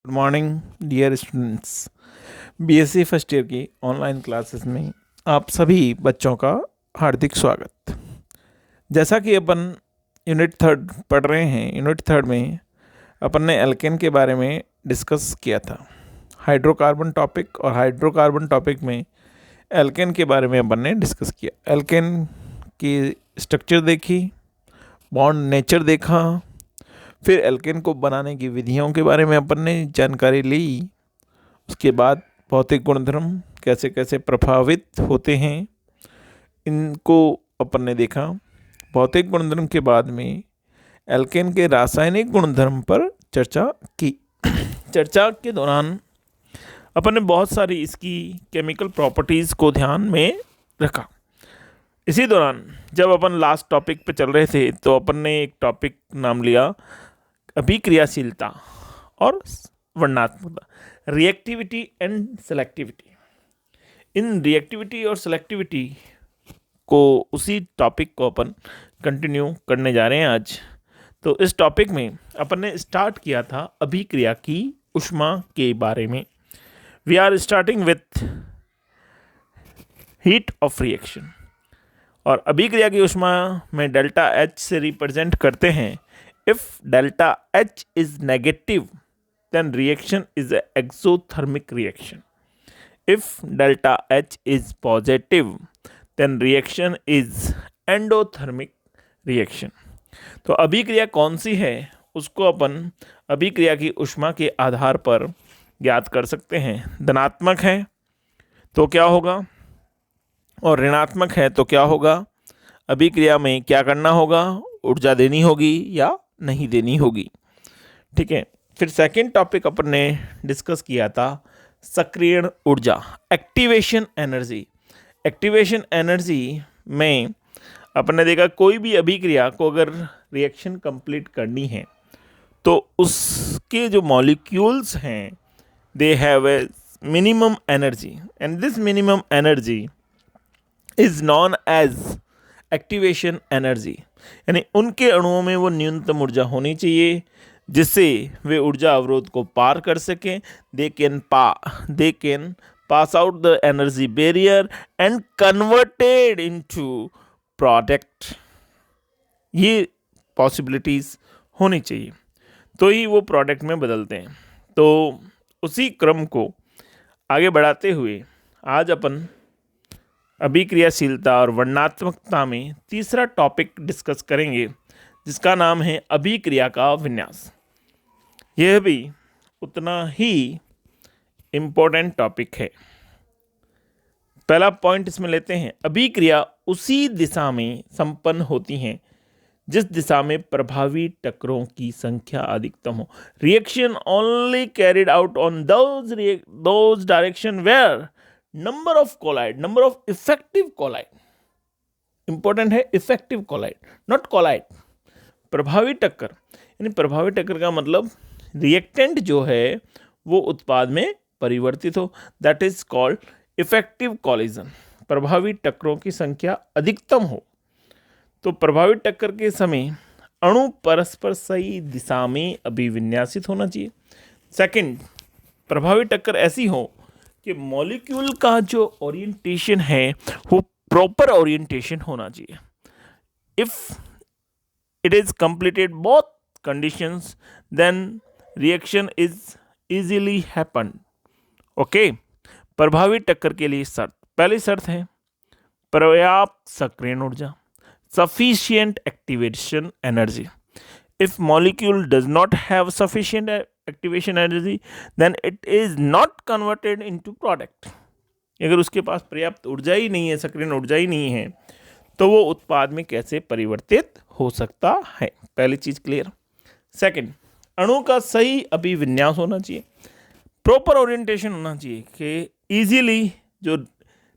Good morning dear students. BSc first year की online classes में आप सभी बच्चों का हार्दिक स्वागत। जैसा कि अपन यूनिट थर्ड पढ़ रहे हैं, यूनिट थर्ड में अपन ने एल्केन के बारे में डिस्कस किया था, हाइड्रोकार्बन टॉपिक, और हाइड्रोकार्बन टॉपिक में एल्केन के बारे में अपन ने डिस्कस किया। एल्केन की स्ट्रक्चर देखी, बॉन्ड नेचर देखा, फिर एल्केन को बनाने की विधियों के बारे में अपन ने जानकारी ली। उसके बाद भौतिक गुणधर्म कैसे कैसे प्रभावित होते हैं, इनको अपन ने देखा। भौतिक गुणधर्म के बाद में एल्केन के रासायनिक गुणधर्म पर चर्चा की। चर्चा के दौरान अपन ने बहुत सारी इसकी केमिकल प्रॉपर्टीज़ को ध्यान में रखा। इसी दौरान जब अपन लास्ट टॉपिक पे चल रहे थे तो अपन ने एक टॉपिक नाम लिया अभिक्रियाशीलता और वर्णनात्मकता, रिएक्टिविटी एंड सेलेक्टिविटी। इन रिएक्टिविटी और सेलेक्टिविटी को, उसी टॉपिक को अपन कंटिन्यू करने जा रहे हैं आज। तो इस टॉपिक में अपन ने स्टार्ट किया था अभिक्रिया की ऊष्मा के बारे में। We are starting with heat of reaction, और अभिक्रिया की ऊष्मा में डेल्टा एच से रिप्रेजेंट करते हैं। If delta H is negative, then reaction is an exothermic reaction. If delta H is positive, then reaction is endothermic reaction. तो अभिक्रिया कौन सी है उसको अपन अभिक्रिया की ऊष्मा के आधार पर ज्ञात कर सकते हैं। धनात्मक है तो क्या होगा और ऋणात्मक है तो क्या होगा। अभिक्रिया में क्या करना होगा, ऊर्जा देनी होगी या नहीं देनी होगी। ठीक है। फिर सेकंड टॉपिक अपन ने डिस्कस किया था सक्रियण ऊर्जा, एक्टिवेशन एनर्जी। एक्टिवेशन एनर्जी में अपन ने देखा कोई भी अभिक्रिया को अगर रिएक्शन कंप्लीट करनी है तो उसके जो मॉलिक्यूल्स हैं they have a minimum energy, and this minimum energy is known as activation energy. यानी उनके अणुओं में वो न्यूनतम ऊर्जा होनी चाहिए जिससे वे ऊर्जा अवरोध को पार कर सकें। They can pass out the energy barrier and converted into product. ये पॉसिबिलिटीज़ होनी चाहिए तो ही वो प्रोडक्ट में बदलते हैं। तो उसी क्रम को आगे बढ़ाते हुए आज अपन अभिक्रियाशीलता और वर्णनात्मकता में तीसरा टॉपिक डिस्कस करेंगे जिसका नाम है अभिक्रिया का विन्यास। यह भी उतना ही इम्पोर्टेंट टॉपिक है। पहला पॉइंट इसमें लेते हैं, अभिक्रिया उसी दिशा में संपन्न होती हैं जिस दिशा में प्रभावी टक्करों की संख्या अधिकतम हो। Reaction only carried out on those direction where number of collide, number of effective collide, important है इफेक्टिव कोलाइड नॉट कोलाइड। प्रभावी टक्कर, यानी प्रभावी टक्कर का मतलब रिएक्टेंट जो है वो उत्पाद में परिवर्तित हो, that is called effective collision. प्रभावी टक्करों की संख्या अधिकतम हो। तो प्रभावी टक्कर के समय अणु परस्पर सही दिशा में अभिविन्यासित होना चाहिए। सेकंड, प्रभावी टक्कर ऐसी हो कि मॉलिक्यूल का जो ओरिएंटेशन है वो प्रॉपर ओरिएंटेशन होना चाहिए। If it is completed both conditions then reaction is easily happen. Okay. प्रभावी टक्कर के लिए शर्त, पहली शर्त है पर्याप्त सक्रियण ऊर्जा, sufficient activation energy. If molecule does not have sufficient activation energy then it is not converted into product. अगर उसके पास पर्याप्त ऊर्जा ही नहीं है, सक्रियण ऊर्जा ही नहीं है, तो वो उत्पाद में कैसे परिवर्तित हो सकता है। पहली चीज क्लियर। सेकंड, अणु का सही अभिविन्यास होना चाहिए, प्रॉपर ओरिएंटेशन होना चाहिए कि इजीली जो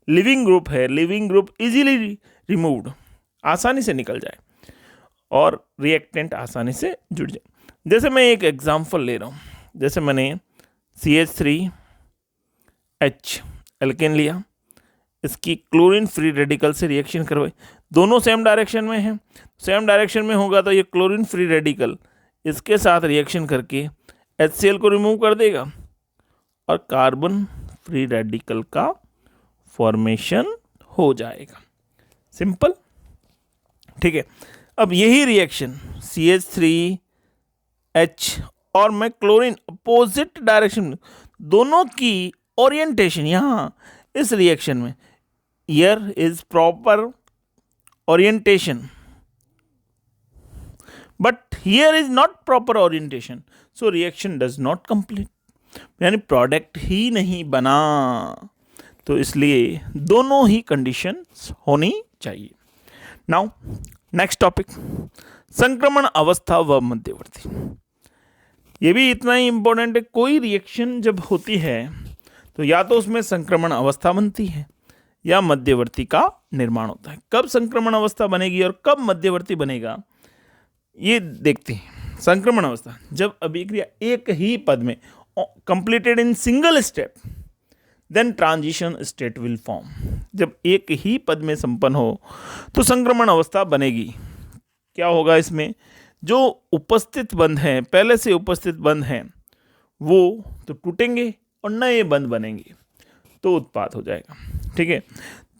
लिविंग ग्रुप है, लिविंग ग्रुप इजीली रिमूव्ड, आसानी से निकल जाए और रिएक्टेंट आसानी से जुड़ जाए। जैसे मैं एक एग्जांपल ले रहा हूँ, जैसे मैंने CH3H एल्केन लिया, इसकी क्लोरीन फ्री रेडिकल से रिएक्शन करवाई, दोनों सेम डायरेक्शन में हैं, सेम डायरेक्शन में होगा तो ये क्लोरीन फ्री रेडिकल इसके साथ रिएक्शन करके HCl को रिमूव कर देगा और कार्बन फ्री रेडिकल का फॉर्मेशन हो जाएगा। सिंपल, ठीक है। अब यही रिएक्शन CH3H और मैं क्लोरीन अपोजिट डायरेक्शन में, दोनों की ओरिएंटेशन यहाँ इस रिएक्शन में, here is proper orientation but here is not proper orientation, so reaction does not complete, यानी प्रोडक्ट ही नहीं बना। तो इसलिए दोनों ही कंडीशंस होनी चाहिए। नाउ नेक्स्ट टॉपिक, संक्रमण अवस्था व मध्यवर्ती। ये भी इतना ही इंपॉर्टेंट है। कोई रिएक्शन जब होती है तो या तो उसमें संक्रमण अवस्था बनती है या मध्यवर्ती का निर्माण होता है। कब संक्रमण अवस्था बनेगी और कब मध्यवर्ती बनेगा, ये देखते हैं। संक्रमण अवस्था, जब अभिक्रिया एक ही पद में completed in single step, then transition state will form. जब एक ही पद में संपन्न हो तो संक्रमण अवस्था बनेगी। क्या होगा इसमें, जो उपस्थित बंध हैं, पहले से उपस्थित बंध हैं, वो तो टूटेंगे और नए बंध बनेंगे, तो उत्पाद हो जाएगा। ठीक है,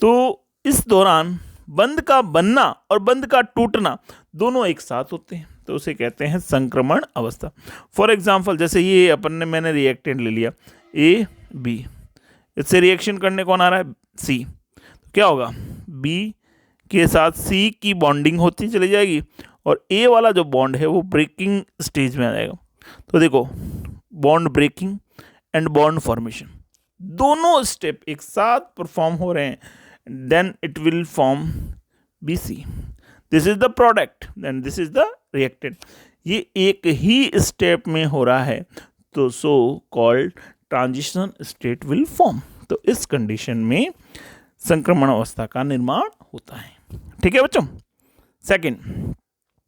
तो इस दौरान बंध का बनना और बंध का टूटना दोनों एक साथ होते हैं, तो उसे कहते हैं संक्रमण अवस्था। फॉर एग्जाम्पल, जैसे ये मैंने रिएक्टेंट ले लिया AB, इससे रिएक्शन करने कौन आ रहा है, C। तो क्या होगा, B के साथ C की बॉन्डिंग होती चली जाएगी और A वाला जो बॉन्ड है वो ब्रेकिंग स्टेज में आ जाएगा। तो देखो, bond breaking and bond formation दोनों स्टेप एक साथ परफॉर्म हो रहे हैं, then it will form BC। This is the product, then this is the reactant. ये एक ही स्टेप में हो रहा है, तो so called transition state will form. तो इस कंडीशन में संक्रमण अवस्था का निर्माण होता है। ठीक है बच्चों। सेकंड,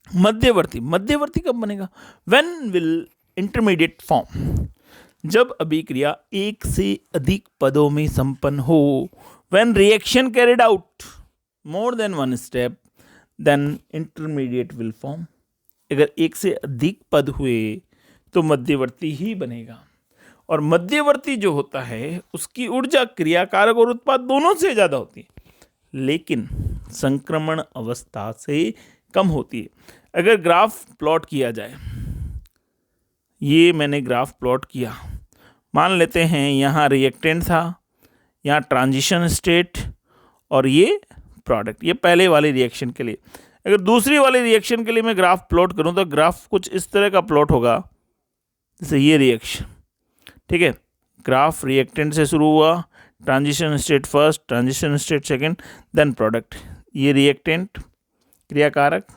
मध्यवर्ती। मध्यवर्ती कब बनेगा, व्हेन विल इंटरमीडिएट फॉर्म, जब अभिक्रिया एक से अधिक पदों में संपन्न हो। When reaction carried out more than one step, then intermediate will form. अगर एक से अधिक पद हुए तो मध्यवर्ती ही बनेगा, और मध्यवर्ती जो होता है उसकी ऊर्जा क्रियाकारक और उत्पाद दोनों से ज़्यादा होती है, लेकिन संक्रमण अवस्था से कम होती है। अगर ग्राफ प्लॉट किया जाए, ये मैंने ग्राफ प्लॉट किया, मान लेते हैं यहाँ रिएक्टेंट था, यहाँ ट्रांजिशन स्टेट और ये प्रोडक्ट, ये पहले वाली रिएक्शन के लिए। अगर दूसरी वाली रिएक्शन के लिए मैं ग्राफ प्लॉट करूँ तो ग्राफ कुछ इस तरह का प्लॉट होगा, जैसे ये रिएक्शन। ठीक है, ग्राफ रिएक्टेंट से शुरू हुआ, transition state first, transition state second, then product. ये रिएक्टेंट क्रियाकारक,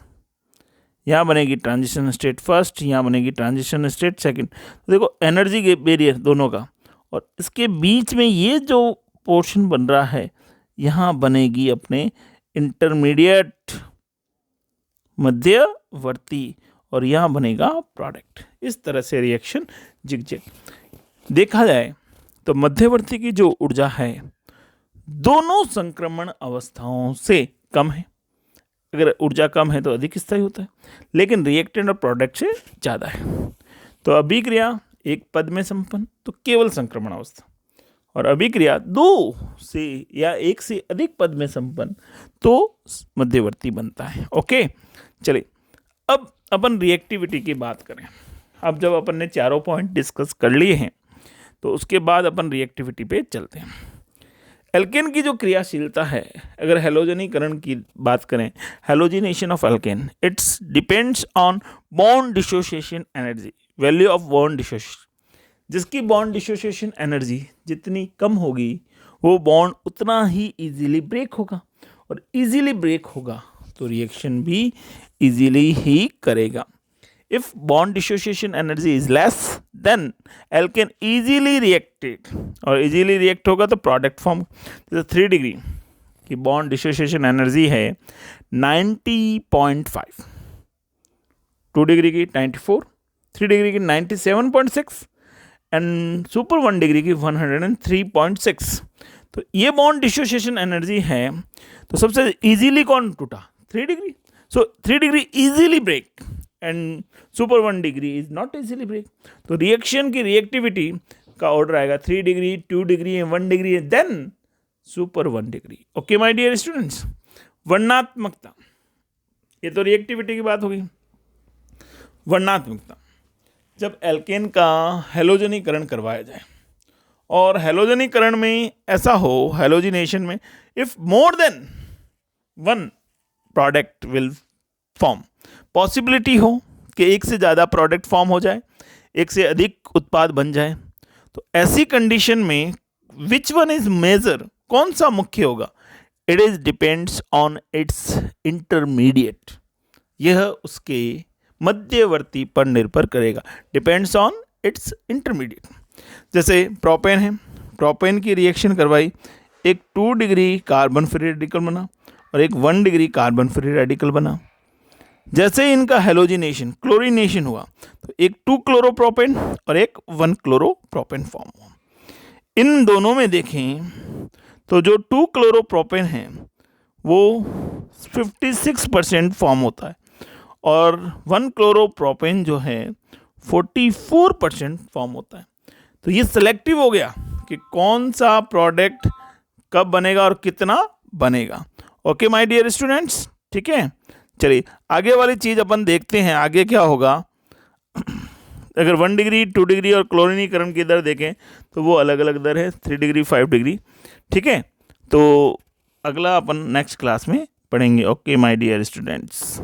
यहाँ बनेगी ट्रांजिशन स्टेट फर्स्ट, यहाँ बनेगी ट्रांजिशन स्टेट सेकंड। तो देखो एनर्जी बैरियर दोनों का, और इसके बीच में ये जो पोर्शन बन रहा है, यहाँ बनेगी अपने इंटरमीडिएट मध्यवर्ती, और यहाँ बनेगा प्रोडक्ट। इस तरह से रिएक्शन जिगजैग देखा जाए तो मध्यवर्ती की जो ऊर्जा है दोनों संक्रमण अवस्थाओं से कम है। अगर ऊर्जा कम है तो अधिक स्थायी होता है, लेकिन रिएक्टेंट और प्रोडक्ट से ज़्यादा है। तो अभिक्रिया एक पद में संपन्न तो केवल संक्रमण अवस्था, और अभिक्रिया दो से या एक से अधिक पद में संपन्न तो मध्यवर्ती बनता है। ओके, चलिए अब अपन रिएक्टिविटी की बात करें। अब जब अपन ने चारों पॉइंट डिस्कस कर लिए हैं तो उसके बाद अपन रिएक्टिविटी पे चलते हैं। एल्केन की जो क्रियाशीलता है, अगर हेलोजनीकरण की बात करें, halogenation of alkene, it's depends on bond dissociation energy, value of bond dissociation. जिसकी बॉन्ड डिसोसिएशन एनर्जी जितनी कम होगी वो बॉन्ड उतना ही इजीली ब्रेक होगा, और इजीली ब्रेक होगा तो रिएक्शन भी इजीली ही करेगा। If bond dissociation energy is less, then alkane easily reacted, और easily react होगा तो product form। जैसे 3 डिग्री की bond dissociation energy है 90.5, 2 डिग्री की 94, 3 डिग्री की 97.6 एंड सुपर 1 डिग्री की 103.6। तो ये बॉन्ड डिसोसिएशन एनर्जी है, तो सबसे इजीली कौन टूटा, 3 degree. So 3 degree easily break, and super 1 degree is not easily break. तो रिएक्शन की रिएक्टिविटी का ऑर्डर आएगा 3 degree, 2 degree, 1 degree, then super 1 degree. Okay my dear students, वर्णात्मकता, ये तो रिएक्टिविटी की बात होगी। वर्णात्मकता, जब एल्केन का हेलोजनीकरण करवाया जाए और हेलोजनीकरण में ऐसा हो, हेलोजिनेशन में if more than 1 product will form, possibility हो कि एक से ज़्यादा प्रोडक्ट फॉर्म हो जाए, एक से अधिक उत्पाद बन जाए, तो ऐसी कंडीशन में विच वन इज मेजर, कौन सा मुख्य होगा, it is depends on it's intermediate, यह उसके मध्यवर्ती पर निर्भर करेगा, डिपेंड्स ऑन इट्स इंटरमीडिएट। जैसे प्रोपेन है, प्रोपेन की रिएक्शन करवाई, एक 2 डिग्री कार्बन फ्री रेडिकल बना और एक 1 डिग्री कार्बन फ्री रेडिकल बना। जैसे इनका हेलोजिनेशन, क्लोरीनेशन हुआ, तो एक 2 क्लोरोप्रोपेन और एक 1 क्लोरोप्रोपेन फॉर्म हुआ। इन दोनों में देखें तो जो 2 क्लोरोप्रोपेन है वो 56% फॉर्म होता है और 1 क्लोरोप्रोपेन जो है 44% फॉर्म होता है। तो ये सिलेक्टिव हो गया कि कौन सा प्रोडक्ट कब बनेगा और कितना बनेगा। ओके माय डियर स्टूडेंट्स, ठीक है। चलिए आगे वाली चीज़ अपन देखते हैं, आगे क्या होगा। अगर 1 डिग्री, 2 डिग्री और क्लोरीनीकरण की दर देखें तो वो अलग अलग दर है, 3 डिग्री, 5 डिग्री, ठीक है। तो अगला अपन नेक्स्ट क्लास में पढ़ेंगे। Okay my dear students.